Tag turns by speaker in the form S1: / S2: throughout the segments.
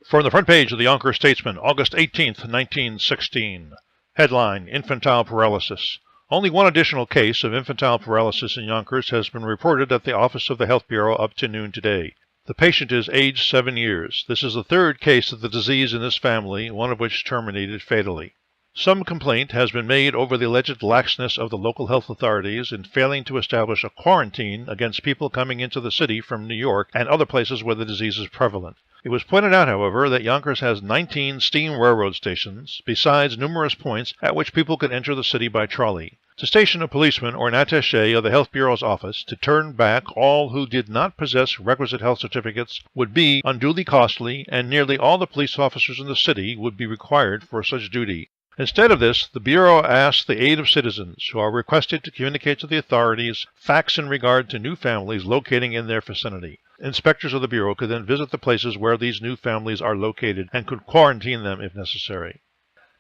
S1: From the front page of the Yonkers Statesman, August 18th, 1916. Headline, Infantile Paralysis. Only one additional case of infantile paralysis in Yonkers has been reported at the office of the Health Bureau up to noon today. The patient is aged 7 years. This is the third case of the disease in this family, one of which terminated fatally. Some complaint has been made over the alleged laxness of the local health authorities in failing to establish a quarantine against people coming into the city from New York and other places where the disease is prevalent. It was pointed out, however, that Yonkers has 19 steam railroad stations, besides numerous points at which people could enter the city by trolley. To station a policeman or an attaché of the Health Bureau's office to turn back all who did not possess requisite health certificates would be unduly costly, and nearly all the police officers in the city would be required for such duty. Instead of this, the Bureau asks the aid of citizens, who are requested to communicate to the authorities facts in regard to new families locating in their vicinity. Inspectors of the Bureau could then visit the places where these new families are located and could quarantine them if necessary.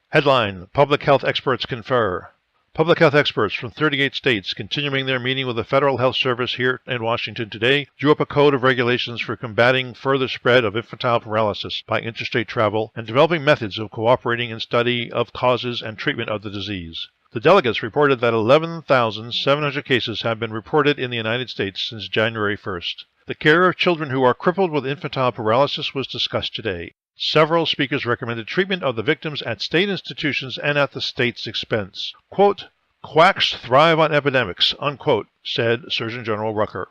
S1: Headline, Public Health Experts Confer. Public health experts from 38 states, continuing their meeting with the Federal Health Service here in Washington today, drew up a code of regulations for combating further spread of infantile paralysis by interstate travel and developing methods of cooperating in study of causes and treatment of the disease. The delegates reported that 11,700 cases have been reported in the United States since January 1st. The care of children who are crippled with infantile paralysis was discussed today. Several speakers recommended treatment of the victims at state institutions and at the state's expense. Quote, "Quacks thrive on epidemics," unquote, said Surgeon General Rucker.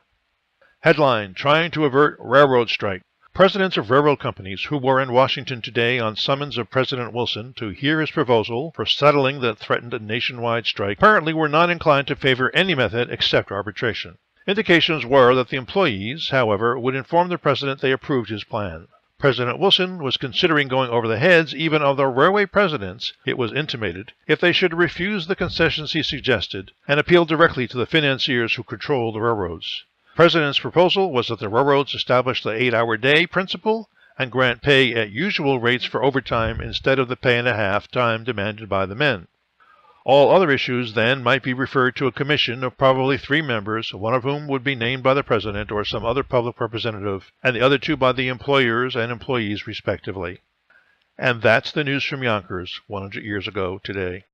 S1: Headline, Trying to Avert Railroad Strike. Presidents of railroad companies who were in Washington today on summons of President Wilson to hear his proposal for settling the threatened nationwide strike apparently were not inclined to favor any method except arbitration. Indications were that the employees, however, would inform the president they approved his plan. President Wilson was considering going over the heads even of the railway presidents, it was intimated, if they should refuse the concessions he suggested and appeal directly to the financiers who control the railroads. The president's proposal was that the railroads establish the 8-hour day principle and grant pay at usual rates for overtime instead of the pay-and-a-half time demanded by the men. All other issues then might be referred to a commission of probably 3 members, one of whom would be named by the president or some other public representative, and the other 2 by the employers and employees respectively. And that's the news from Yonkers 100 years ago today.